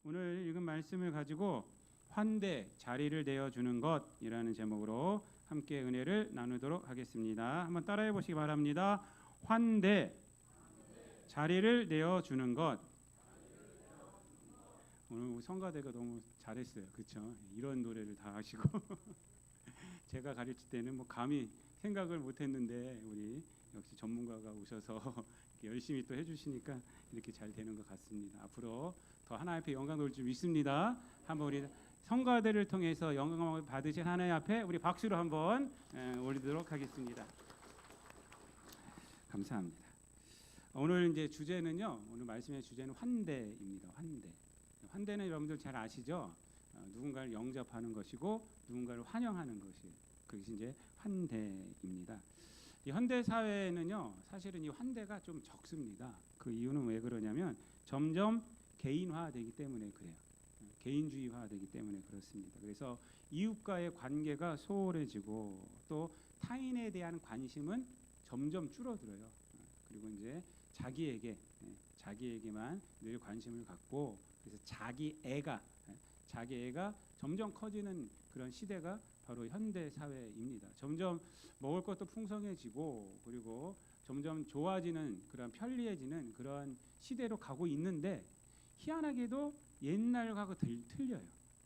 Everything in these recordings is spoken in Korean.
오늘 읽은 말씀을 가지고 환대, 자리를 내어주는 것이라는 제목으로 함께 은혜를 나누도록 하겠습니다. 한번 따라해 보시기 바랍니다. 환대, 자리를 내어주는 것. 오늘 성가대가 너무 잘했어요. 그렇죠? 이런 노래를 다 하시고 제가 가르칠 때는 뭐 감히 생각을 못했는데 우리 역시 전문가가 오셔서 열심히 또 해주시니까 이렇게 잘 되는 것 같습니다. 앞으로 더 하나님 앞에 영광 돌릴 줄 믿습니다. 한번 우리 성가대를 통해서 영광을 받으신 하나님 앞에 우리 박수로 한번 올리도록 하겠습니다. 감사합니다. 오늘 이제 주제는요. 오늘 말씀의 주제는 환대입니다. 환대. 환대는 여러분들 잘 아시죠? 누군가를 영접하는 것이고 누군가를 환영하는 것이 그것이 이제 환대입니다. 이 현대 사회에는요, 사실은 이 환대가 좀 적습니다. 그 이유는 왜 그러냐면 점점 개인화되기 때문에 그래요. 개인주의화되기 때문에 그렇습니다. 그래서 이웃과의 관계가 소홀해지고 또 타인에 대한 관심은 점점 줄어들어요. 그리고 이제 자기에게만 늘 관심을 갖고 그래서 자기애가 점점 커지는 그런 시대가 바로 현대 사회입니다. 점점 먹을 것도 풍성해지고 그리고 점점 좋아지는 그런 편리해지는 그런 시대로 가고 있는데 희한하게도 옛날하고 틀려요.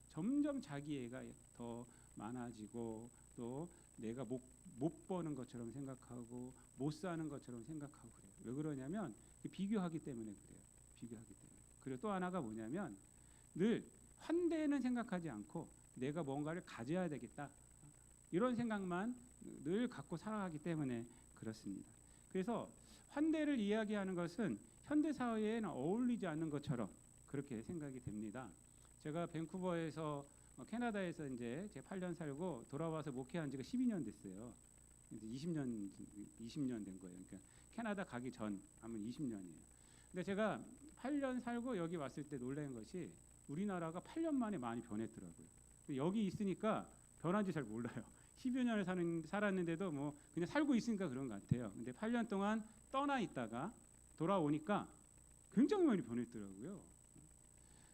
점점 자기애가 더 많아지고 또 내가 못 버는 것처럼 생각하고 못 사는 것처럼 생각하고 그래요. 왜 그러냐면 비교하기 때문에 그래요. 비교하기 때문에. 그리고 또 하나가 뭐냐면 늘 환대는 생각하지 않고 내가 뭔가를 가져야 되겠다 이런 생각만 늘 갖고 살아가기 때문에 그렇습니다. 그래서 환대를 이야기하는 것은 현대 사회에는 어울리지 않는 것처럼 그렇게 생각이 됩니다. 제가 밴쿠버에서 캐나다에서 이제 제 8년 살고 돌아와서 목회한 지가 12년 됐어요. 이제 20년 된 거예요. 그러니까 캐나다 가기 전 하면 20년이에요. 근데 제가 8년 살고 여기 왔을 때 놀란 것이 우리나라가 8년 만에 많이 변했더라고요. 여기 있으니까 변한지 잘 몰라요. 10여 년을 살았는데도 뭐 그냥 살고 있으니까 그런 것 같아요. 근데 8년 동안 떠나 있다가 돌아오니까 굉장히 많이 변했더라고요.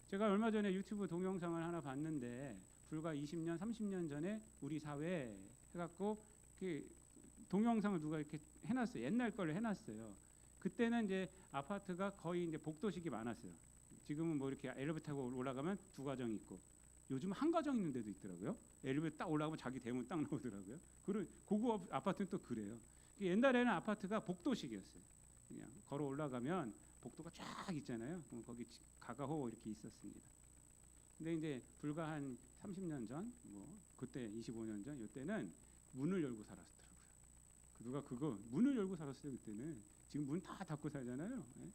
제가 얼마 전에 유튜브 동영상을 하나 봤는데 불과 20년, 30년 전에 우리 사회 해갖고 동영상을 누가 이렇게 해놨어요. 옛날 걸 해놨어요. 그때는 이제 아파트가 거의 이제 복도식이 많았어요. 지금은 뭐 이렇게 엘리베이터 타고 올라가면 두 가정 있고 요즘 한 가정 있는 데도 있더라고요. 엘리베이터 딱 올라가면 자기 대문 딱 나오더라고요. 고급 아파트는 또 그래요. 옛날에는 아파트가 복도식이었어요. 그냥 걸어 올라가면 복도가 쫙 있잖아요. 거기 가가호 이렇게 있었습니다. 근데 이제 불과 한 30년 전, 뭐 그때 25년 전, 이때는 문을 열고 살았더라고요. 누가 그거 문을 열고 살았어요. 그때는 지금 문 다 닫고 살잖아요. 예?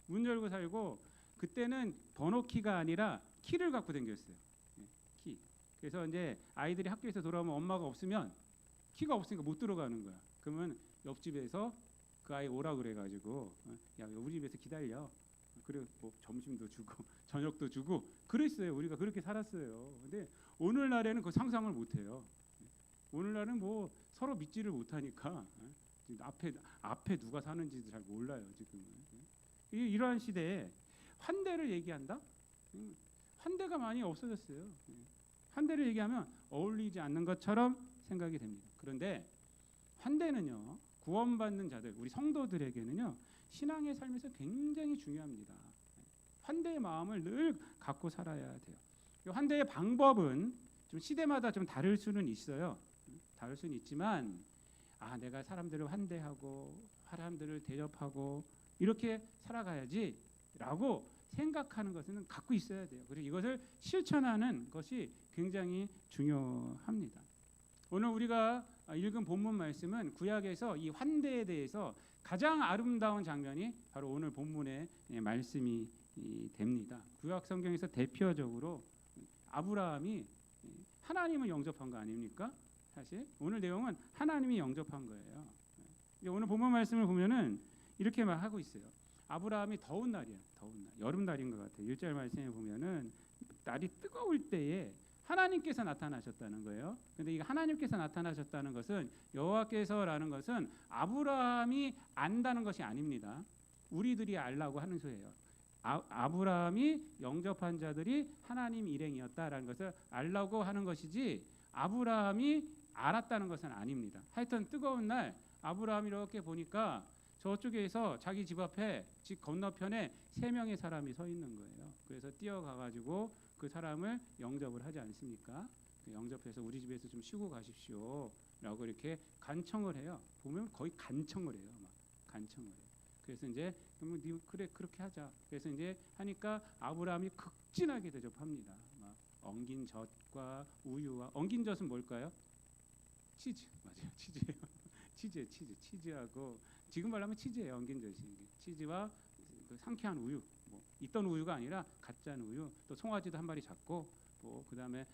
문 열고 살고 그때는 번호키가 아니라 키를 갖고 다녔어요. 예, 키. 그래서 이제 아이들이 학교에서 돌아오면 엄마가 없으면 키가 없으니까 못 들어가는 거야. 그러면 옆집에서 그 아이 오라 그래가지고 야 우리 집에서 기다려. 그리고 뭐 점심도 주고 저녁도 주고 그랬어요. 우리가 그렇게 살았어요. 근데 오늘날에는 그 상상을 못해요. 오늘날은 뭐 서로 믿지를 못하니까 앞에 누가 사는지도 잘 몰라요. 지금은 이러한 시대에 환대를 얘기한다? 환대가 많이 없어졌어요. 환대를 얘기하면 어울리지 않는 것처럼 생각이 됩니다. 그런데 환대는요, 구원받는 자들, 우리 성도들에게는요, 신앙의 삶에서 굉장히 중요합니다. 환대의 마음을 늘 갖고 살아야 돼요. 환대의 방법은 좀 시대마다 좀 다를 수는 있어요. 다를 수는 있지만, 내가 사람들을 환대하고 사람들을 대접하고 이렇게 살아가야지라고 생각하는 것은 갖고 있어야 돼요. 그리고 이것을 실천하는 것이 굉장히 중요합니다. 오늘 우리가 읽은 본문 말씀은 구약에서 이 환대에 대해서 가장 아름다운 장면이 바로 오늘 본문의 말씀이 됩니다. 구약 성경에서 대표적으로 아브라함이 하나님을 영접한 거 아닙니까? 사실 오늘 내용은 하나님이 영접한 거예요. 오늘 본문 말씀을 보면은 이렇게 말하고 있어요. 아브라함이 더운 날이야. 더운 날. 여름 날인 것 같아요. 1절 말씀에 보면은 날이 뜨거울 때에 하나님께서 나타나셨다는 거예요. 근데 이 하나님께서 나타나셨다는 것은 여호와께서라는 것은 아브라함이 안다는 것이 아닙니다. 우리들이 알라고 하는 소예요. 아브라함이 영접한 자들이 하나님 일행이었다라는 것을 알라고 하는 것이지 아브라함이 알았다는 것은 아닙니다. 하여튼 뜨거운 날 아브라함이 이렇게 보니까 저쪽에서 자기 집 앞에 집 건너편에 3명의 사람이 서 있는 거예요. 그래서 뛰어가가지고 그 사람을 영접을 하지 않습니까? 영접해서 우리 집에서 좀 쉬고 가십시오라고 이렇게 간청을 해요. 보면 거의 간청을 해요. 막 간청을 해요. 그래서 이제 그래 그렇게 하자. 그래서 이제 하니까 아브라함이 극진하게 대접합니다. 막 엉긴 젖과 우유와 엉긴 젖은 뭘까요? 치즈 맞아요. 치즈예요. 치즈하고 지금 말하면 치즈예요. 엉긴 젖이 치즈와 그 상쾌한 우유. 뭐 있던 우유가 아니라 가짜 우유. 또 송아지도 한 마리 잡고 뭐 그다음에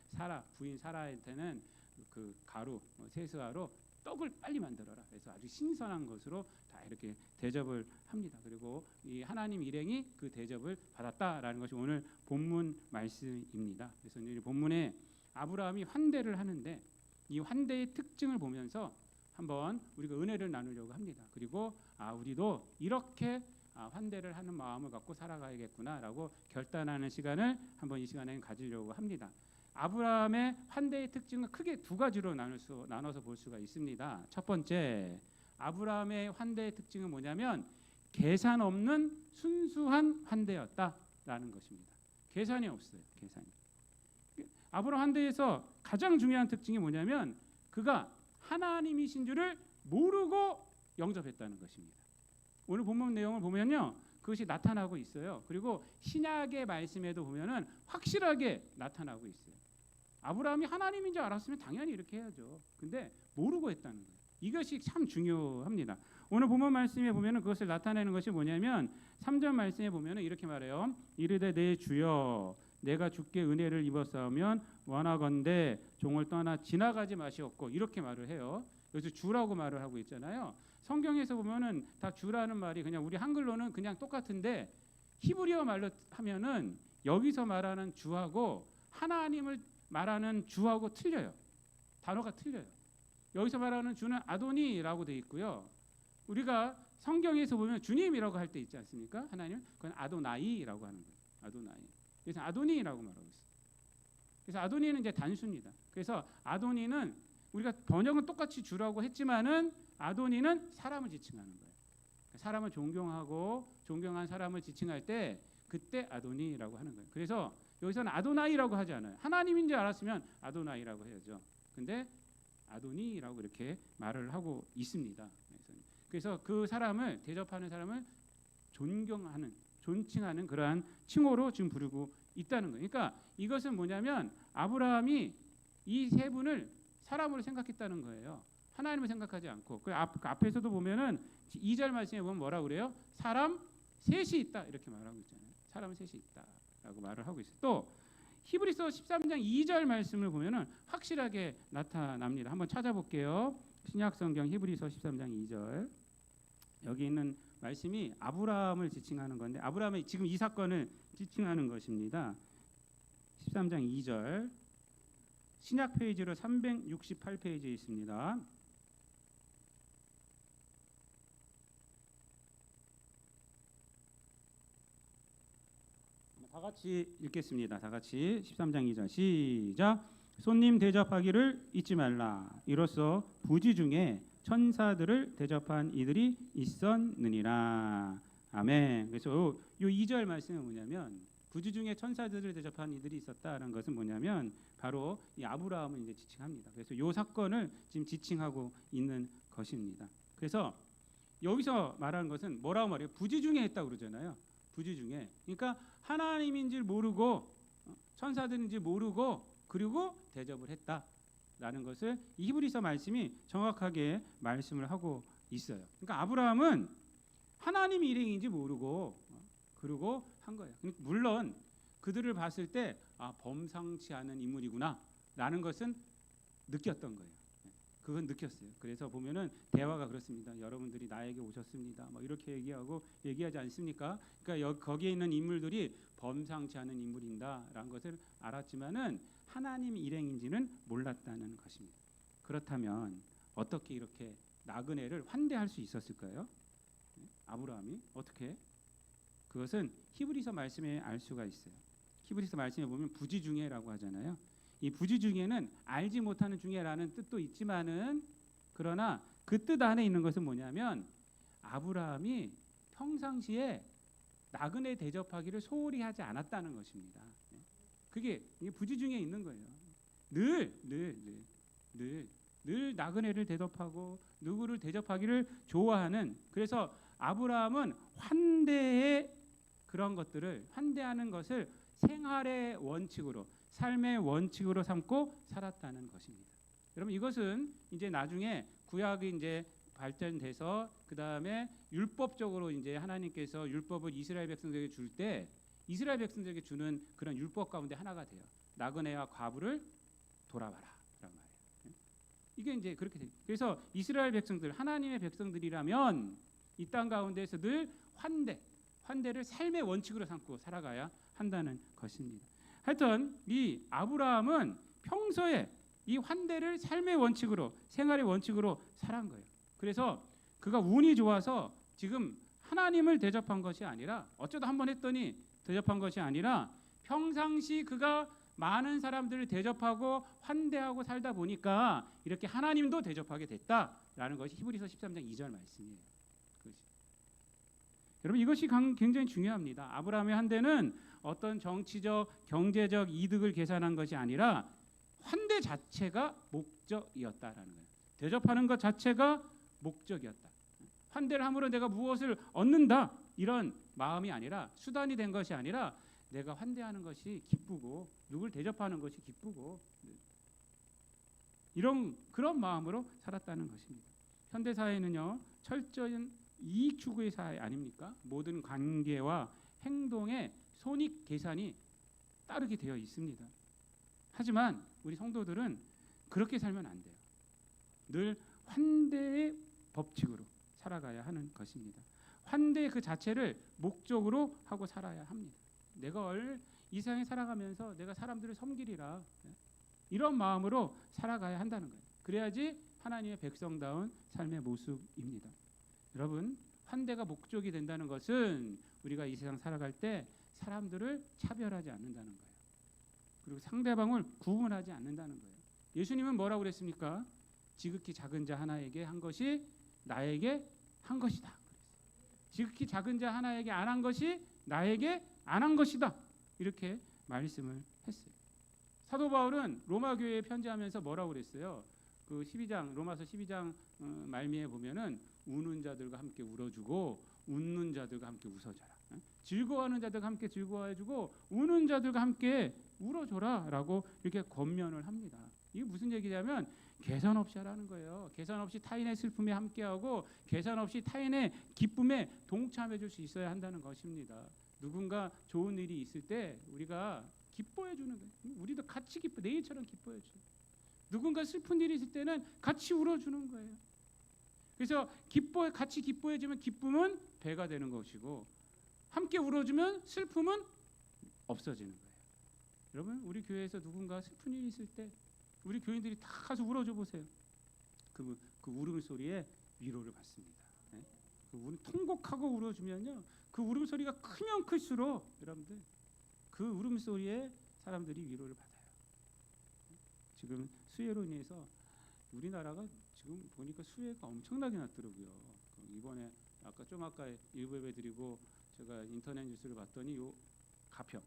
부인 사라한테는 그 가루 세수하러 떡을 빨리 만들어라. 그래서 아주 신선한 것으로 다 이렇게 대접을 합니다. 그리고 이 하나님 일행이 그 대접을 받았다라는 것이 오늘 본문 말씀입니다. 그래서 이 본문에 아브라함이 환대를 하는데 이 환대의 특징을 보면서 한번 우리가 은혜를 나누려고 합니다. 그리고 우리도 이렇게 환대를 하는 마음을 갖고 살아가야겠구나라고 결단하는 시간을 한번 이 시간에 가지려고 합니다. 아브라함의 환대의 특징은 크게 2가지로 나눠서 볼 수가 있습니다. 첫 번째, 아브라함의 환대의 특징은 뭐냐면 계산 없는 순수한 환대였다라는 것입니다. 계산이 없어요. 계산이. 아브라함 환대에서 가장 중요한 특징이 뭐냐면 그가 하나님이신 줄을 모르고 영접했다는 것입니다. 오늘 본문 내용을 보면요, 그것이 나타나고 있어요. 그리고 신약의 말씀에도 보면은 확실하게 나타나고 있어요. 아브라함이 하나님인 줄 알았으면 당연히 이렇게 해야죠. 근데 모르고 했다는 거예요. 이것이 참 중요합니다. 오늘 본문 말씀에 보면은 그것을 나타내는 것이 뭐냐면 3절 말씀에 보면은 이렇게 말해요. 이르되 내 주여 내가 주께 은혜를 입었사오면 원하건대 종을 떠나 지나가지 마시옵고 이렇게 말을 해요. 여기서 주라고 말을 하고 있잖아요. 성경에서 보면은 다 주라는 말이 그냥 우리 한글로는 그냥 똑같은데 히브리어 말로 하면은 여기서 말하는 주하고 하나님을 말하는 주하고 틀려요. 단어가 틀려요. 여기서 말하는 주는 아도니라고 돼 있고요. 우리가 성경에서 보면 주님이라고 할 때 있지 않습니까? 하나님 그건 아도나이라고 하는 거예요. 아도나이. 그래서 아도니라고 말하고 있어요. 그래서 아도니는 이제 단수입니다. 그래서 아도니는 우리가 번역은 똑같이 주라고 했지만은 아도니는 사람을 지칭하는 거예요. 사람을 존경하고 존경한 사람을 지칭할 때 그때 아도니라고 하는 거예요. 그래서 여기서는 아도나이라고 하지 않아요. 하나님인 줄 알았으면 아도나이라고 해야죠. 근데 아도니라고 이렇게 말을 하고 있습니다. 그래서 그 사람을 대접하는 사람을 존경하는, 존칭하는 그러한 칭호로 지금 부르고 있다는 거예요. 그러니까 이것은 뭐냐면 아브라함이 이 3분을 사람으로 생각했다는 거예요. 하나님을 생각하지 않고. 그 앞에서도 보면은 2절 말씀에 보면 뭐라 그래요? 사람 셋이 있다 이렇게 말하고 있잖아요. 사람 셋이 있다라고 말을 하고 있어요. 또 히브리서 13장 2절 말씀을 보면은 확실하게 나타납니다. 한번 찾아볼게요. 신약 성경 히브리서 13장 2절. 여기 있는 말씀이 아브라함을 지칭하는 건데 아브라함의 지금 이 사건을 지칭하는 것입니다. 13장 2절. 신약 페이지로 368페이지에 있습니다. 다 같이 읽겠습니다. 다 같이 13장 2절 시작. 손님 대접하기를 잊지 말라. 이로써 부지 중에 천사들을 대접한 이들이 있었느니라. 아멘. 그래서 요 2절 말씀은 뭐냐면 부지 중에 천사들을 대접한 이들이 있었다는 것은 뭐냐면 바로 이 아브라함을 이제 지칭합니다. 그래서 요 사건을 지금 지칭하고 있는 것입니다. 그래서 여기서 말하는 것은 뭐라고 말해요? 부지 중에 했다고 그러잖아요. 부지 중에. 그러니까 하나님인 줄 모르고 천사들인 줄 모르고 그리고 대접을 했다라는 것을 이 히브리서 말씀이 정확하게 말씀을 하고 있어요. 그러니까 아브라함은 하나님 일행인지 모르고 그러고 한 거예요. 물론 그들을 봤을 때 범상치 않은 인물이구나라는 것은 느꼈던 거예요. 그건 느꼈어요. 그래서 보면은 대화가 그렇습니다. 여러분들이 나에게 오셨습니다. 뭐 이렇게 얘기하지 않습니까? 그러니까 거기에 있는 인물들이 범상치 않은 인물인다라는 것을 알았지만은 하나님 일행인지는 몰랐다는 것입니다. 그렇다면 어떻게 이렇게 나그네를 환대할 수 있었을까요? 아브라함이 어떻게? 그것은 히브리서 말씀에 알 수가 있어요. 히브리서 말씀에 보면 부지중예라고 하잖아요. 이 부지중예는 알지 못하는 중예라는 뜻도 있지만은 그러나 그 뜻 안에 있는 것은 뭐냐면 아브라함이 평상시에 나그네 대접하기를 소홀히 하지 않았다는 것입니다. 그게 부지중에 있는 거예요. 늘 나그네를 대접하고 누구를 대접하기를 좋아하는, 그래서 아브라함은 환대의 그런 것들을, 환대하는 것을 생활의 원칙으로, 삶의 원칙으로 삼고 살았다는 것입니다. 여러분, 이것은 이제 나중에 구약이 이제 발전돼서 그 다음에 율법적으로 이제 하나님께서 율법을 이스라엘 백성들에게 줄 때 이스라엘 백성들에게 주는 그런 율법 가운데 하나가 돼요. 나그네와 과부를 돌아봐라. 그런 말이에요. 이게 이제 그렇게 돼요. 그래서 이스라엘 백성들, 하나님의 백성들이라면 이 땅 가운데에서 늘 환대를 삶의 원칙으로 삼고 살아가야 한다는 것입니다. 하여튼 이 아브라함은 평소에 이 환대를 삶의 원칙으로, 생활의 원칙으로 살아간 거예요. 그래서 그가 운이 좋아서 지금 하나님을 대접한 것이 아니라, 어쩌다 한번 했더니 대접한 것이 아니라 평상시 그가 많은 사람들을 대접하고 환대하고 살다 보니까 이렇게 하나님도 대접하게 됐다라는 것이 히브리서 13장 2절 말씀이에요. 여러분, 이것이 굉장히 중요합니다. 아브라함의 환대는 어떤 정치적, 경제적 이득을 계산한 것이 아니라 환대 자체가 목적이었다라는 거예요. 대접하는 것 자체가 목적이었다. 환대를 함으로 내가 무엇을 얻는다, 이런 마음이 아니라, 수단이 된 것이 아니라 내가 환대하는 것이 기쁘고 누굴 대접하는 것이 기쁘고 그런 마음으로 살았다는 것입니다. 현대 사회는요, 철저한 이익 추구의 사회 아닙니까? 모든 관계와 행동에 손익 계산이 따르게 되어 있습니다. 하지만 우리 성도들은 그렇게 살면 안 돼요. 늘 환대의 법칙으로 살아가야 하는 것입니다. 환대 그 자체를 목적으로 하고 살아야 합니다. 내가 이 세상에 살아가면서 내가 사람들을 섬기리라, 이런 마음으로 살아가야 한다는 거예요. 그래야지 하나님의 백성다운 삶의 모습입니다. 여러분, 환대가 목적이 된다는 것은 우리가 이 세상 살아갈 때 사람들을 차별하지 않는다는 거예요. 그리고 상대방을 구분하지 않는다는 거예요. 예수님은 뭐라고 그랬습니까? 지극히 작은 자 하나에게 한 것이 나에게 한 것이다. 지극히 작은 자 하나에게 안 한 것이 나에게 안 한 것이다. 이렇게 말씀을 했어요. 사도 바울은 로마 교회에 편지하면서 뭐라고 그랬어요? 그 12장, 로마서 12장 말미에 보면은 우는 자들과 함께 울어주고 웃는 자들과 함께 웃어줘라. 즐거워하는 자들과 함께 즐거워해주고 우는 자들과 함께 울어줘라라고 이렇게 권면을 합니다. 이게 무슨 얘기냐면 계산 없이 하라는 거예요. 계산 없이 타인의 슬픔에 함께하고 계산 없이 타인의 기쁨에 동참해줄 수 있어야 한다는 것입니다. 누군가 좋은 일이 있을 때 우리가 기뻐해주는 거예요. 우리도 같이 내일처럼 기뻐해주고, 누군가 슬픈 일이 있을 때는 같이 울어주는 거예요. 그래서 같이 기뻐해주면 기쁨은 배가 되는 것이고, 함께 울어주면 슬픔은 없어지는 거예요. 여러분, 우리 교회에서 누군가 슬픈 일이 있을 때 우리 교인들이 다 가서 울어줘 보세요. 그 울음소리에 위로를 받습니다. 네? 통곡하고 울어주면요, 그 울음소리가 크면 클수록 여러분들 그 울음소리에 사람들이 위로를 받아요. 지금 수해로 인해서 우리나라가 지금 보니까 수해가 엄청나게 났더라고요. 이번에 아까 일부 예배드리고 제가 인터넷 뉴스를 봤더니 요 가평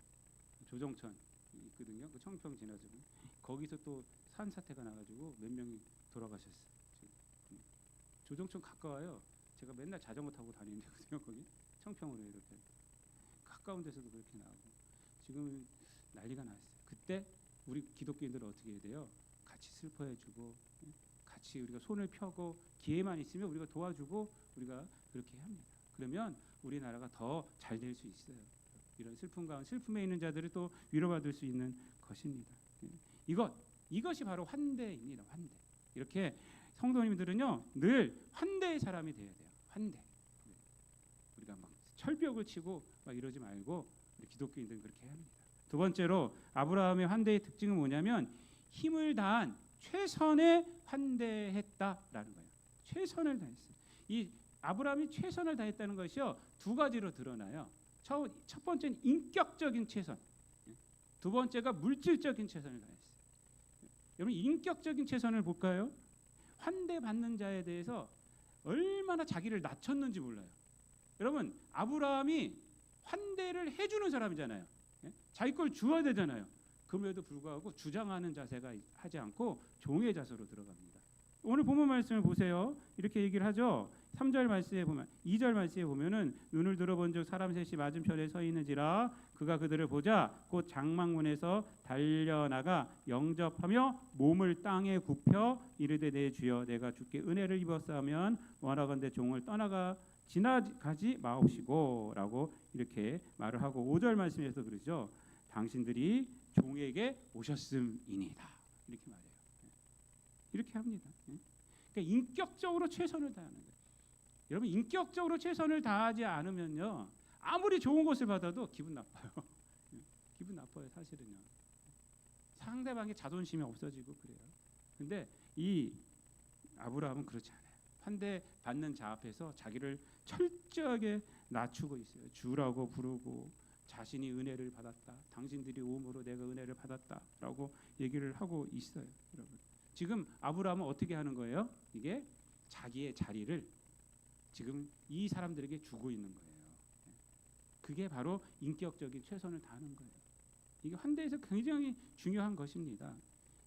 조정천 있거든요. 그 청평 지나서 거기서 또 산사태가 나가지고 몇 명이 돌아가셨어요. 조정천 가까워요. 제가 맨날 자전거 타고 다니는 데거든요. 거기 청평으로 이렇게 가까운 데서도 그렇게 나오고 지금 난리가 났어요. 그때 우리 기독교인들은 어떻게 해야 돼요? 같이 슬퍼해주고, 같이 우리가 손을 펴고, 기회만 있으면 우리가 도와주고, 우리가 그렇게 합니다. 그러면 우리나라가 더 잘 될 수 있어요. 이런 슬픔에 있는 자들을 또 위로받을 수 있는 것입니다. 이것이 바로 환대입니다. 환대. 이렇게 성도님들은요, 늘 환대의 사람이 돼야 돼요. 환대. 우리가 막 철벽을 치고 막 이러지 말고 우리 기독교인들은 그렇게 해야 합니다. 두 번째로 아브라함의 환대의 특징은 뭐냐면 힘을 다한 최선의 환대했다라는 거예요. 최선을 다했어요. 이 아브라함이 최선을 다했다는 것이요, 두 가지로 드러나요. 첫 번째는 인격적인 최선, 두 번째가 물질적인 최선을 다했어요. 여러분 인격적인 최선을 볼까요? 환대받는 자에 대해서 얼마나 자기를 낮췄는지 몰라요. 여러분 아브라함이 환대를 해주는 사람이잖아요. 자기 걸 주어야 되잖아요. 그럼에도 불구하고 주장하는 자세가 하지 않고 종의 자세로 들어갑니다. 오늘 본문 말씀을 보세요. 이렇게 얘기를 하죠. 3절 말씀에 보면 2절 말씀에 보면은 눈을 들어본즉 사람 셋이 맞은편에 서 있는지라 그가 그들을 보자 곧 장막문에서 달려나가 영접하며 몸을 땅에 굽혀 이르되 내 주여 내가 주께 은혜를 입었사면 원하건대 종을 떠나가 지나가지 마옵시고라고 이렇게 말을 하고 5절 말씀에서 그러죠. 당신들이 종에게 오셨음이니이다 이렇게 말해요. 이렇게 합니다. 그러니까 인격적으로 최선을 다하는 거예요. 여러분 인격적으로 최선을 다하지 않으면요 아무리 좋은 것을 받아도 기분 나빠요. 기분 나빠요 사실은요. 상대방의 자존심이 없어지고 그래요. 근데 이 아브라함은 그렇지 않아요. 환대 받는 자 앞에서 자기를 철저하게 낮추고 있어요. 주라고 부르고 자신이 은혜를 받았다. 당신들이 오므로 내가 은혜를 받았다라고 얘기를 하고 있어요. 여러분 지금 아브라함은 어떻게 하는 거예요? 이게 자기의 자리를 지금 이 사람들에게 주고 있는 거예요. 그게 바로 인격적인 최선을 다하는 거예요. 이게 환대에서 굉장히 중요한 것입니다.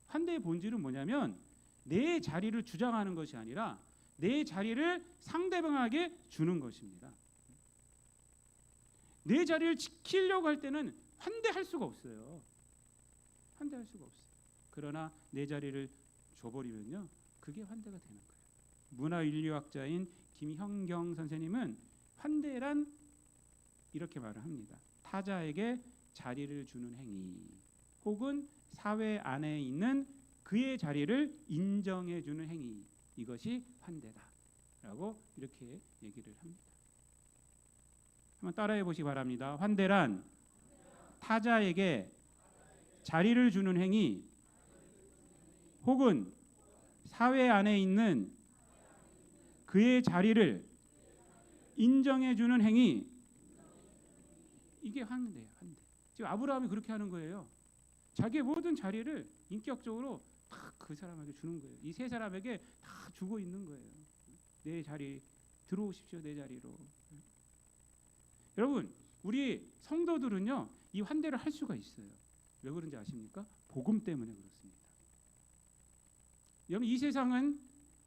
환대의 본질은 뭐냐면 내 자리를 주장하는 것이 아니라 내 자리를 상대방에게 주는 것입니다. 내 자리를 지키려고 할 때는 환대할 수가 없어요. 환대할 수가 없어요. 그러나 내 자리를 줘버리면요 그게 환대가 되는 거예요. 문화인류학자인 김형경 선생님은 환대란 이렇게 말을 합니다. 타자에게 자리를 주는 행위 혹은 사회 안에 있는 그의 자리를 인정해 주는 행위 이것이 환대다라고 이렇게 얘기를 합니다. 한번 따라해 보시기 바랍니다. 환대란 타자에게 자리를 주는 행위 혹은 사회 안에 있는 그의 자리를 인정해 주는 행위 이게 환대예요. 환대. 지금 아브라함이 그렇게 하는 거예요. 자기의 모든 자리를 인격적으로 다 그 사람에게 주는 거예요. 이 세 사람에게 다 주고 있는 거예요. 내 자리 들어오십시오. 내 자리로. 여러분 우리 성도들은요 이 환대를 할 수가 있어요. 왜 그런지 아십니까? 복음 때문에 그렇습니다. 여러분 이 세상은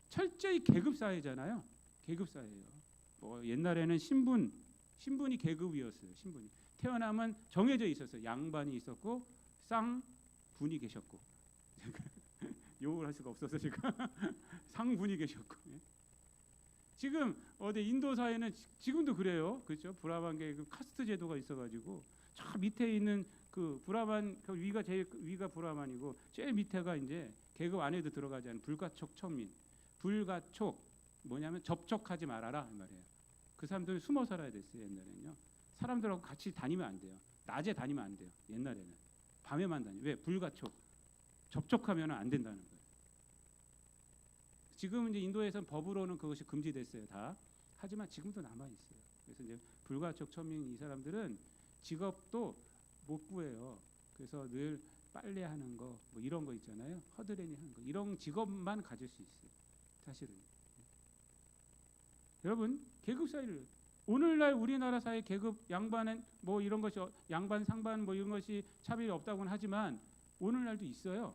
철저히 계급 사회잖아요. 계급 사회예요. 뭐 옛날에는 신분이 계급이었어요. 신분이 태어나면 정해져 있었어요. 양반이 있었고 쌍분이 계셨고 욕을 할 수가 없어서 제가 상분이 계셨고 지금 어디 인도 사회는 지금도 그래요. 그렇죠? 브라만계 그 카스트 제도가 있어가지고 저 밑에 있는 그 브라만 그 위가 제일 위가 브라만이고 제일 밑에가 이제 계급 안에도 들어가지 않은 불가촉 천민. 불가촉 뭐냐면 접촉하지 말아라 이 말이에요. 그 사람들은 숨어 살아야 됐어요. 옛날에는요. 사람들하고 같이 다니면 안 돼요. 낮에 다니면 안 돼요. 옛날에는 밤에만 다니. 왜? 불가촉 접촉하면 안 된다는 거예요. 지금 이제 인도에서는 법으로는 그것이 금지됐어요. 다. 하지만 지금도 남아 있어요. 그래서 이제 불가촉 천민 이 사람들은 직업도 못 구해요. 그래서 늘 빨래하는 거 뭐 이런 거 있잖아요. 허드레니 하는 거 이런 직업만 가질 수 있어요. 사실은. 여러분 계급 사회를 오늘날 우리나라 사회 계급 양반은 뭐 이런 것이 양반 상반 뭐 이런 것이 차별이 없다고는 하지만 오늘날도 있어요.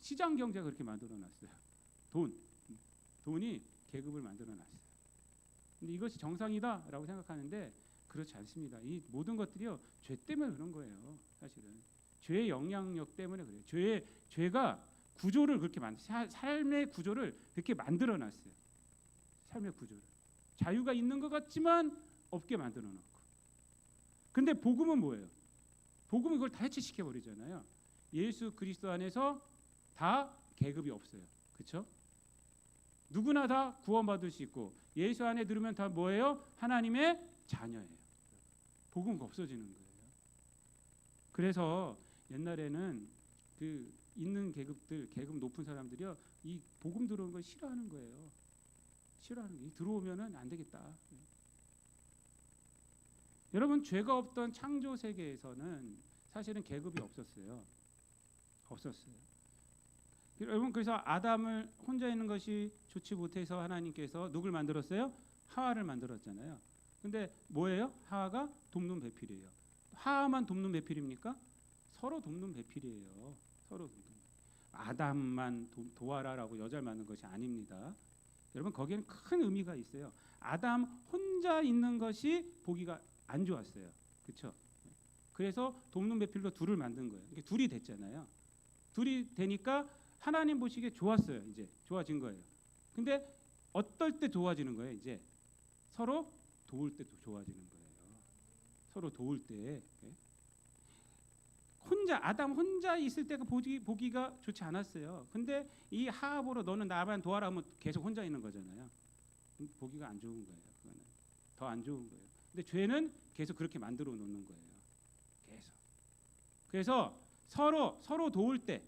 시장 경제가 그렇게 만들어놨어요. 돈이 계급을 만들어놨어요. 근데 이것이 정상이다라고 생각하는데 그렇지 않습니다. 이 모든 것들이요 죄 때문에 그런 거예요. 사실은 죄의 영향력 때문에 그래요. 죄가 구조를 그렇게 삶의 구조를 그렇게 만들어놨어요. 삶의 구조를 자유가 있는 것 같지만 없게 만들어놓고. 근데 복음은 뭐예요? 복음은 그걸 다 해체시켜 버리잖아요. 예수 그리스도 안에서 다 계급이 없어요. 그렇죠? 누구나 다 구원받을 수 있고 예수 안에 들으면 다 뭐예요? 하나님의 자녀예요. 복음이 없어지는 거예요. 그래서 옛날에는 그 있는 계급 높은 사람들이요 이 복음 들어오는 걸 싫어하는 거예요. 싫어하는 게 들어오면은 안 되겠다. 여러분 죄가 없던 창조 세계에서는 사실은 계급이 없었어요. 없었어요. 여러분 그래서 아담을 혼자 있는 것이 좋지 못해서 하나님께서 누굴 만들었어요? 하와를 만들었잖아요. 근데 뭐예요? 하와가 돕는 배필이에요. 하와만 돕는 배필입니까? 서로 돕는 배필이에요. 서로 돕는. 아담만 도와라라고 여자를 만든 것이 아닙니다. 여러분 거기에는 큰 의미가 있어요. 아담 혼자 있는 것이 보기가 안 좋았어요. 그렇죠? 그래서 돕는 배필로 둘을 만든 거예요. 이게 둘이 됐잖아요. 둘이 되니까 하나님 보시기에 좋았어요. 이제 좋아진 거예요. 근데 어떨 때 좋아지는 거예요? 이제 서로 도울 때 좋아지는 거예요. 서로 도울 때. 혼자 아담 혼자 있을 때가 보기가 좋지 않았어요. 근데 이 하합으로 너는 나만 도와라 하면 계속 혼자 있는 거잖아요. 보기가 안 좋은 거예요. 그거는 더 안 좋은 거예요. 근데 죄는 계속 그렇게 만들어 놓는 거예요. 계속. 그래서 서로 도울 때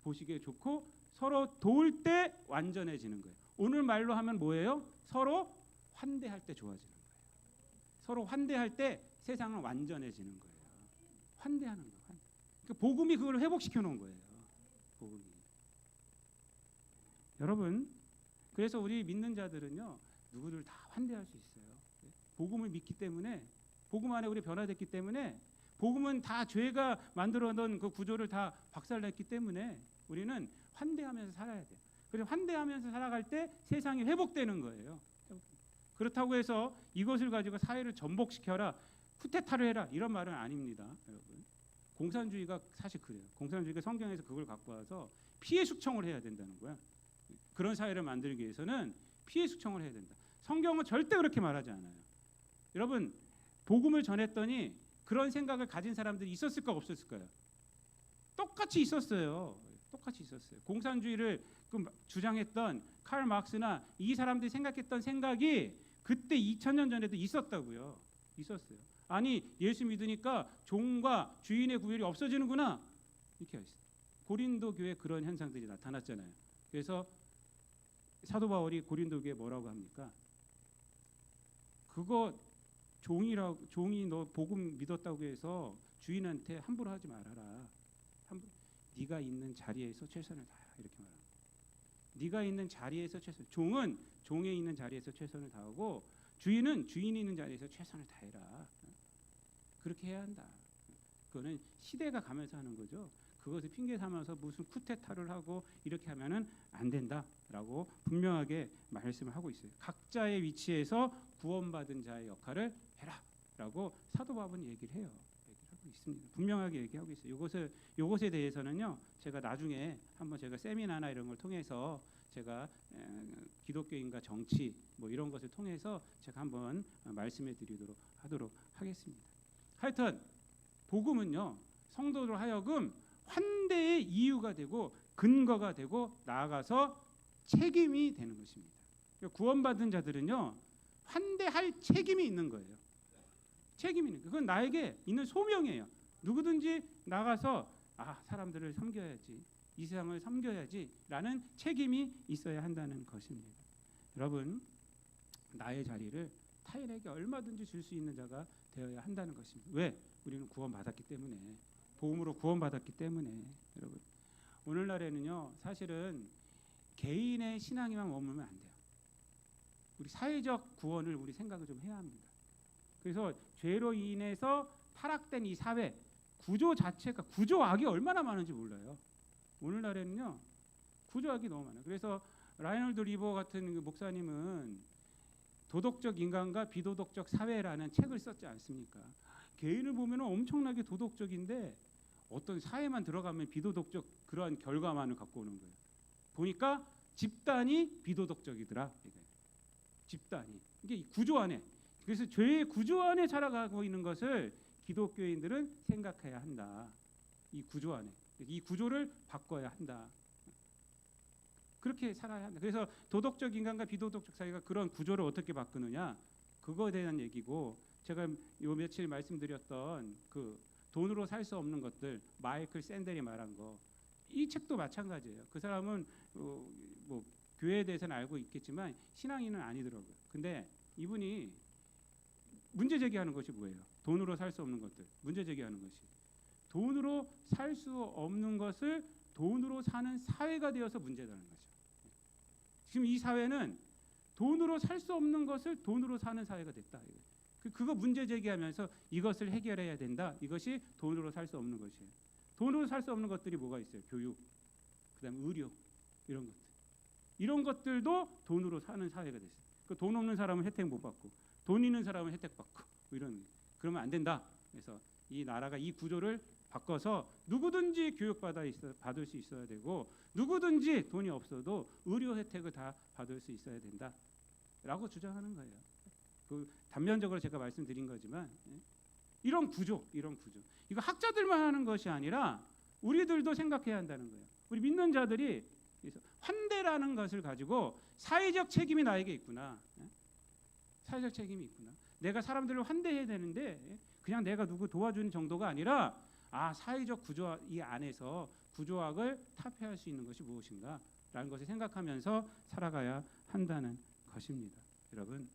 보시기에 좋고 서로 도울 때 완전해지는 거예요. 오늘 말로 하면 뭐예요? 서로 환대할 때 좋아지는 거예요. 서로 환대할 때 세상은 완전해지는 거예요. 환대하는 거. 그러니까 복음이 그걸 회복시켜 놓은 거예요. 복음이. 여러분, 그래서 우리 믿는 자들은요 누구를 다 환대할 수 있어요. 복음을 믿기 때문에, 복음 안에 우리 변화됐기 때문에, 복음은 다 죄가 만들어놓은 그 구조를 다 박살냈기 때문에 우리는 환대하면서 살아야 돼요. 그래서 환대하면서 살아갈 때 세상이 회복되는 거예요. 그렇다고 해서 이것을 가지고 사회를 전복시켜라, 쿠데타를 해라 이런 말은 아닙니다, 여러분. 공산주의가 사실 그래요. 공산주의가 성경에서 그걸 갖고 와서 피해 숙청을 해야 된다는 거야. 그런 사회를 만들기 위해서는 피해 숙청을 해야 된다. 성경은 절대 그렇게 말하지 않아요. 여러분, 복음을 전했더니 그런 생각을 가진 사람들이 있었을까 없었을까요? 똑같이 있었어요. 똑같이 있었어요. 공산주의를 주장했던 칼 막스나 이 사람들이 생각했던 생각이 그때 2000년 전에도 있었다고요. 있었어요. 아니 예수 믿으니까 종과 주인의 구별이 없어지는구나 이렇게 했어요. 고린도 교회에 그런 현상들이 나타났잖아요. 그래서 사도 바울이 고린도 교회에 뭐라고 합니까? 그거 종이 너 복음 믿었다고 해서 주인한테 함부로 하지 말아라. 네가 있는 자리에서 최선을 다해라 이렇게 말합니다. 네가 있는 자리에서 종은 종에 있는 자리에서 최선을 다하고 주인은 주인이 있는 자리에서 최선을 다해라. 그렇게 해야 한다. 그거는 시대가 가면서 하는 거죠. 그것을 핑계 삼아서 무슨 쿠데타를 하고 이렇게 하면은 안 된다라고 분명하게 말씀을 하고 있어요. 각자의 위치에서 구원받은 자의 역할을 해라라고 사도 바울은 얘기를 해요. 얘기를 하고 있습니다. 분명하게 얘기하고 있어요. 요것에 대해서는요. 제가 나중에 한번 제가 세미나나 이런 걸 통해서 제가 기독교인과 정치 뭐 이런 것을 통해서 제가 한번 말씀해 드리도록 하도록 하겠습니다. 하여튼 복음은요. 성도로 하여금 환대의 이유가 되고 근거가 되고 나아가서 책임이 되는 것입니다. 구원받은 자들은요. 환대할 책임이 있는 거예요. 책임이 있는 거예요. 그건 나에게 있는 소명이에요. 누구든지 나가서 사람들을 섬겨야지. 이 세상을 섬겨야지라는 책임이 있어야 한다는 것입니다. 여러분, 나의 자리를 타인에게 얼마든지 줄 수 있는 자가 되어야 한다는 것입니다. 왜? 우리는 구원받았기 때문에, 복음으로 구원받았기 때문에. 여러분, 오늘날에는요 사실은 개인의 신앙에만 머물면 안 돼요. 우리 사회적 구원을 우리 생각을 좀 해야 합니다. 그래서 죄로 인해서 타락된 이 사회 구조 자체가 구조악이 얼마나 많은지 몰라요. 오늘날에는요 구조악이 너무 많아요. 그래서 라이널드 리버 같은 그 목사님은 도덕적 인간과 비도덕적 사회라는 책을 썼지 않습니까? 개인을 보면 엄청나게 도덕적인데 어떤 사회만 들어가면 비도덕적 그러한 결과만을 갖고 오는 거예요. 보니까 집단이 비도덕적이더라. 집단이 이게 구조 안에, 그래서 죄의 구조 안에 살아가고 있는 것을 기독교인들은 생각해야 한다. 이 구조 안에, 이 구조를 바꿔야 한다. 그렇게 살아야 한다. 그래서 도덕적 인간과 비도덕적 사회가 그런 구조를 어떻게 바꾸느냐, 그거에 대한 얘기고, 제가 요 며칠 말씀드렸던 그 돈으로 살 수 없는 것들, 마이클 샌델이 말한 거, 이 책도 마찬가지예요. 그 사람은 뭐 교회에 대해서는 알고 있겠지만 신앙인은 아니더라고요. 근데 이분이 문제 제기하는 것이 뭐예요? 돈으로 살 수 없는 것들 문제 제기하는 것이 돈으로 살 수 없는 것을 돈으로 사는 사회가 되어서 문제라는 거죠. 지금 이 사회는 돈으로 살 수 없는 것을 돈으로 사는 사회가 됐다. 그거 문제 제기하면서 이것을 해결해야 된다. 이것이 돈으로 살 수 없는 것이에요. 돈으로 살 수 없는 것들이 뭐가 있어요? 교육, 그다음 의료 이런 것들. 이런 것들도 돈으로 사는 사회가 됐어요. 돈 없는 사람은 혜택 못 받고 돈 있는 사람은 혜택 받고 이런 그러면 안 된다. 그래서 이 나라가 이 구조를 바꿔서 누구든지 받을 수 있어야 되고 누구든지 돈이 없어도 의료 혜택을 다 받을 수 있어야 된다라고 주장하는 거예요. 그 단면적으로 제가 말씀드린 거지만 이런 구조 이거 학자들만 하는 것이 아니라 우리들도 생각해야 한다는 거예요. 우리 믿는 자들이 환대라는 것을 가지고 사회적 책임이 나에게 있구나. 사회적 책임이 있구나. 내가 사람들을 환대해야 되는데 그냥 내가 누구 도와주는 정도가 아니라 사회적 구조 이 안에서 구조학을 타협할 수 있는 것이 무엇인가라는 것을 생각하면서 살아가야 한다는 것입니다. 여러분,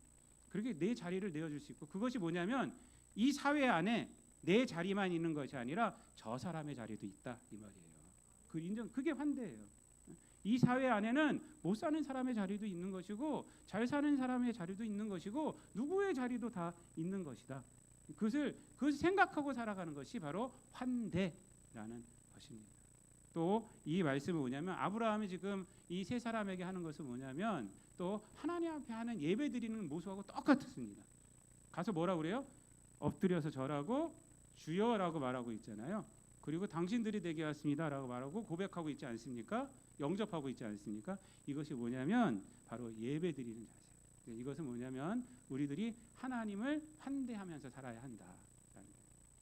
그렇게 내 자리를 내어줄 수 있고 그것이 뭐냐면 이 사회 안에 내 자리만 있는 것이 아니라 저 사람의 자리도 있다 이 말이에요. 그게 환대예요. 이 사회 안에는 못 사는 사람의 자리도 있는 것이고 잘 사는 사람의 자리도 있는 것이고 누구의 자리도 다 있는 것이다. 그것을 생각하고 살아가는 것이 바로 환대라는 것입니다. 또 이 말씀은 뭐냐면 아브라함이 지금 이 세 사람에게 하는 것은 뭐냐면 또 하나님 앞에 하는 예배 드리는 모습하고 똑같습니다. 가서 뭐라고 그래요? 엎드려서 절하고 주여라고 말하고 있잖아요. 그리고 당신들이 되게 하였습니다라고 말하고 고백하고 있지 않습니까? 영접하고 있지 않습니까? 이것이 뭐냐면 바로 예배 드리는 자세. 이것은 뭐냐면 우리들이 하나님을 환대하면서 살아야 한다.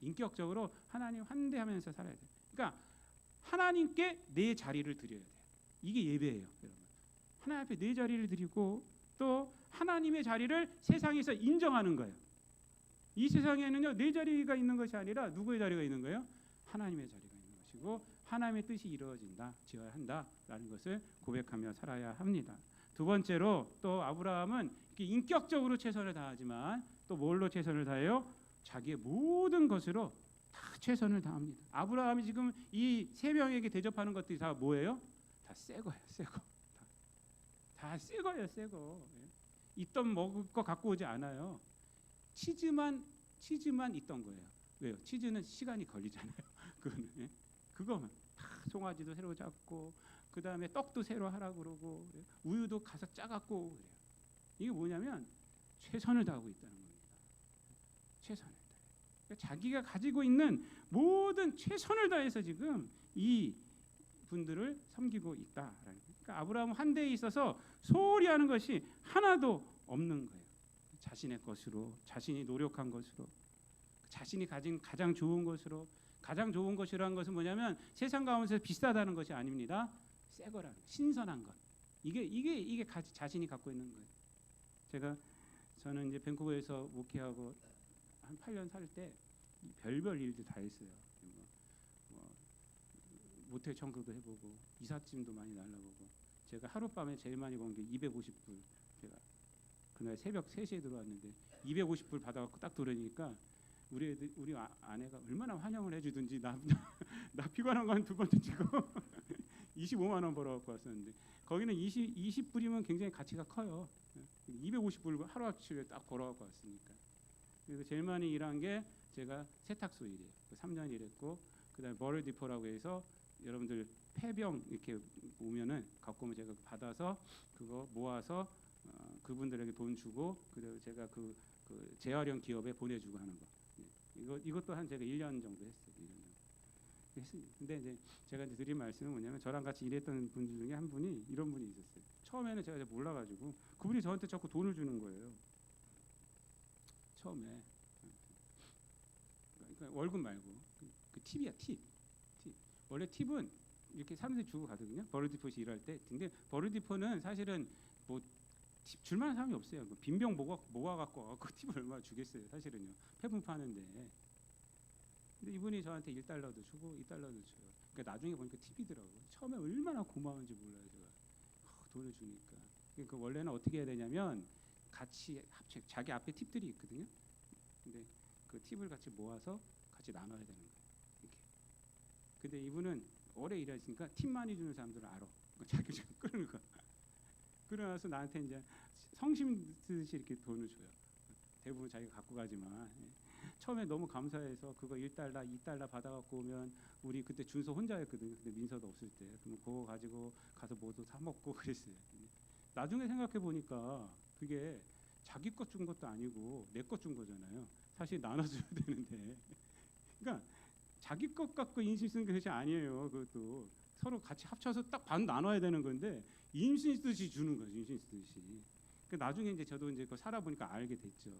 인격적으로 하나님 환대하면서 살아야 돼. 그러니까 하나님께 내 자리를 드려야 돼요. 이게 예배예요, 여러분. 하나님 앞에 내 자리를 드리고 또 하나님의 자리를 세상에서 인정하는 거예요. 이 세상에는요 내 자리가 있는 것이 아니라 누구의 자리가 있는 거예요? 하나님의 자리가 있는 것이고 하나님의 뜻이 이루어진다, 지어야 한다라는 것을 고백하며 살아야 합니다. 두 번째로 또 아브라함은 이렇게 인격적으로 최선을 다하지만 또 뭘로 최선을 다해요? 자기의 모든 것으로 다 최선을 다합니다. 아브라함이 지금 이 세 명에게 대접하는 것들이 다 뭐예요? 다 새 거예요, 새 거. 다 새 거예요, 새 거. 있던 먹을 거 갖고 오지 않아요. 치즈만 있던 거예요. 왜요? 치즈는 시간이 걸리잖아요. 그거만 다 송아지도 새로 잡고 그 다음에 떡도 새로 하라고 그러고 우유도 가서 짜갖고 그래요. 이게 뭐냐면 최선을 다하고 있다는 겁니다. 최선을 다해. 그러니까 자기가 가지고 있는 모든 최선을 다해서 지금 이 분들을 섬기고 있다라는 거예요. 그러니까 아브라함 환대에 있어서 소홀히 하는 것이 하나도 없는 거예요. 자신의 것으로, 자신이 노력한 것으로, 자신이 가진 가장 좋은 것으로. 가장 좋은 것이라는 것은 뭐냐면 세상 가운데서 비싸다는 것이 아닙니다. 새 거라는 신선한 것. 이게 자신이 갖고 있는 거예요. 저는 이제 밴쿠버에서 목회하고 한 8년 살 때 별별 일도 다 했어요. 모텔 청소도 해보고 이삿짐도 많이 날라보고 제가 하룻밤에 제일 많이 번 게 250불. 제가 그날 새벽 3시에 들어왔는데 250불 받아갖고 딱 들어오니까 우리 아내가 얼마나 환영을 해주든지 나 피곤한 거 한 두 번째 치고 25만 원 벌어갖고 왔었는데 거기는 20불이면 굉장히 가치가 커요. 250불 하루아침에 딱 벌어갖고 왔으니까. 그래서 제일 많이 일한 게 제가 세탁소 일이에요. 3년 일했고 그다음에 버럴디포라고 해서 여러분들 폐병 이렇게 오면은 갖고 오면 제가 받아서 그거 모아서 그분들에게 돈 주고 그리고 제가 그 재활용 기업에 보내주고 하는 거. 이것도 한 제가 1년 정도 했어요. 1년 정도. 근데 이제 제가 이제 드린 말씀은 뭐냐면 저랑 같이 일했던 분들 중에 한 분이 이런 분이 있었어요. 처음에는 제가 몰라가지고 그분이 저한테 자꾸 돈을 주는 거예요. 처음에. 그러니까 월급 말고 그 팁이야, 팁. 원래 팁은 이렇게 사람들이 주고 가거든요. 버럴디포시 일할 때. 근데 버럴디포는 사실은 뭐 팁 줄만한 사람이 없어요. 빈병 모아갖고 그 팁을 얼마 주겠어요. 사실은요. 폐품 파는데. 근데 이분이 저한테 1달러도 주고 2달러도 줘요. 그러니까 나중에 보니까 팁이더라고요. 처음에 얼마나 고마운지 몰라요. 제가 돈을 주니까. 그러니까 원래는 어떻게 해야 되냐면 같이 합쳐 자기 앞에 팁들이 있거든요. 근데 그 팁을 같이 모아서 같이 나눠야 되는 거예요. 이렇게. 근데 이분은 오래 일하시니까 팁 많이 주는 사람들은 알아. 자기 좀 끄는 거. 그러나서 나한테 이제 성심 쓰듯이 이렇게 돈을 줘요. 대부분 자기가 갖고 가지만 처음에 너무 감사해서 그거 1달러, 2달러 받아갖고 오면 우리 그때 준서 혼자였거든요. 근데 민서도 없을 때. 그럼 그거 가지고 가서 뭐도 사 먹고 그랬어요. 나중에 생각해 보니까 그게 자기 것 준 것도 아니고 내 것 준 거잖아요. 사실 나눠줘야 되는데. 그러니까 자기 것 갖고 인심 쓰는 것이 아니에요. 그것도 서로 같이 합쳐서 딱 반 나눠야 되는 건데 인심 쓰듯이 주는 거죠. 인심 쓰듯이. 나중에 이제 저도 이제 그 살아보니까 알게 됐죠.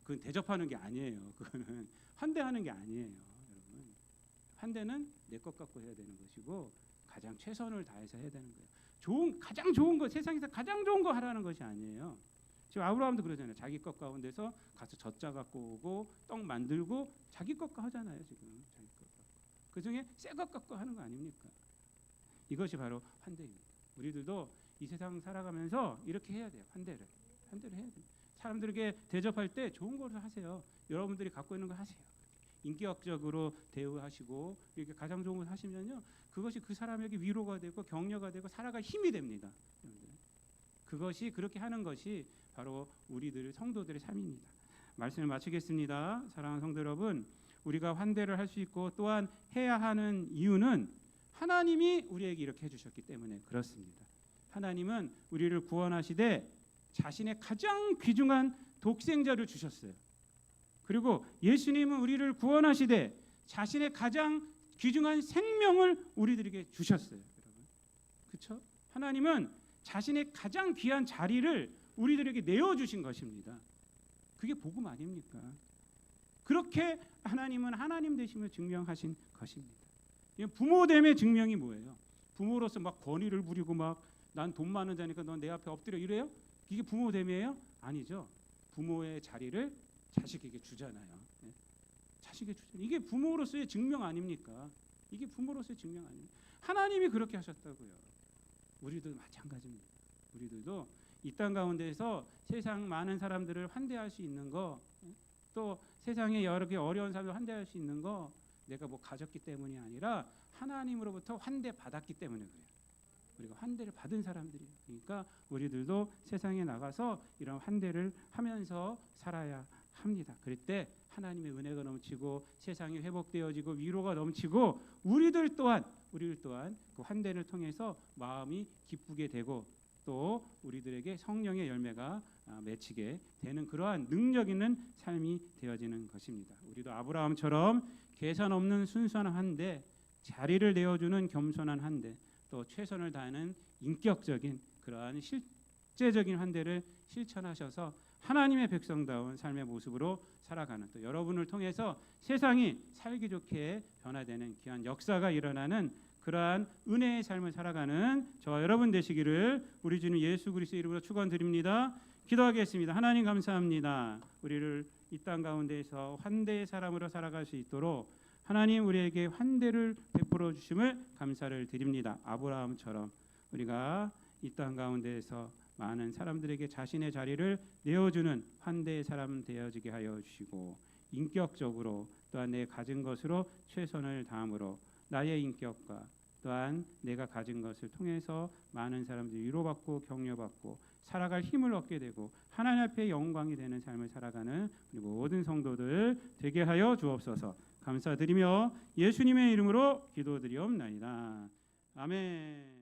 그건 대접하는 게 아니에요. 그거는 환대하는 게 아니에요, 여러분. 환대는 내 것 갖고 해야 되는 것이고 가장 최선을 다해서 해야 되는 거예요. 가장 좋은 거, 세상에서 가장 좋은 거 하라는 것이 아니에요. 지금 아브라함도 그러잖아요. 자기 것 가운데서 가서 젖자 갖고 오고 떡 만들고 자기 것 하잖아요. 지금 자기 것 갖고. 그 중에 새 것 갖고 하는 거 아닙니까? 이것이 바로 환대입니다. 우리들도 이 세상 살아가면서 이렇게 해야 돼요. 환대를 해야 돼요. 사람들에게 대접할 때 좋은 것을 하세요. 여러분들이 갖고 있는 거 하세요. 인격적으로 대우하시고 이렇게 가장 좋은 걸 하시면요, 그것이 그 사람에게 위로가 되고 격려가 되고 살아갈 힘이 됩니다. 그것이 그렇게 하는 것이 바로 우리들 성도들의 삶입니다. 말씀을 마치겠습니다. 사랑하는 성도 여러분, 우리가 환대를 할 수 있고 또한 해야 하는 이유는 하나님이 우리에게 이렇게 해주셨기 때문에 그렇습니다. 하나님은 우리를 구원하시되 자신의 가장 귀중한 독생자를 주셨어요. 그리고 예수님은 우리를 구원하시되 자신의 가장 귀중한 생명을 우리들에게 주셨어요. 여러분, 그렇죠? 하나님은 자신의 가장 귀한 자리를 우리들에게 내어주신 것입니다. 그게 복음 아닙니까? 그렇게 하나님은 하나님 되심을 증명하신 것입니다. 부모됨의 증명이 뭐예요? 부모로서 막 권위를 부리고 막 난 돈 많은 자니까 넌 내 앞에 엎드려 이래요? 이게 부모됨이에요? 아니죠. 부모의 자리를 자식에게 주잖아요. 자식에게 주잖아요. 이게 부모로서의 증명 아닙니까? 이게 부모로서의 증명 아닙니까? 하나님이 그렇게 하셨다고요. 우리도 마찬가지입니다. 우리들도 이 땅 가운데에서 세상 많은 사람들을 환대할 수 있는 거, 또 세상에 여러 개 어려운 사람들 환대할 수 있는 거, 내가 뭐 가졌기 때문이 아니라 하나님으로부터 환대 받았기 때문에 그래요. 우리가 환대를 받은 사람들이에요. 그러니까 우리들도 세상에 나가서 이런 환대를 하면서 살아야 합니다. 그럴 때 하나님의 은혜가 넘치고 세상이 회복되어지고 위로가 넘치고 우리들 또한 그 환대를 통해서 마음이 기쁘게 되고 또 우리들에게 성령의 열매가 맺히게 되는 그러한 능력 있는 삶이 되어지는 것입니다. 우리도 아브라함처럼 계산 없는 순수한 환대, 자리를 내어주는 겸손한 환대, 또 최선을 다하는 인격적인 그러한 실제적인 환대를 실천하셔서 하나님의 백성다운 삶의 모습으로 살아가는, 또 여러분을 통해서 세상이 살기 좋게 변화되는 귀한 역사가 일어나는 그러한 은혜의 삶을 살아가는 저와 여러분 되시기를 우리 주님 예수 그리스도의 이름으로 축원드립니다. 기도하겠습니다. 하나님 감사합니다. 우리를 이 땅 가운데에서 환대의 사람으로 살아갈 수 있도록 하나님 우리에게 환대를 베풀어 주심을 감사를 드립니다. 아브라함처럼 우리가 이 땅 가운데에서 많은 사람들에게 자신의 자리를 내어주는 환대의 사람 되어지게 하여 주시고, 인격적으로 또한 내 가진 것으로 최선을 다함으로 나의 인격과 또한 내가 가진 것을 통해서 많은 사람들이 위로받고 격려받고 살아갈 힘을 얻게 되고 하나님 앞에 영광이 되는 삶을 살아가는 우리 모든 성도들 되게 하여 주옵소서. 감사드리며 예수님의 이름으로 기도드리옵나이다. 아멘.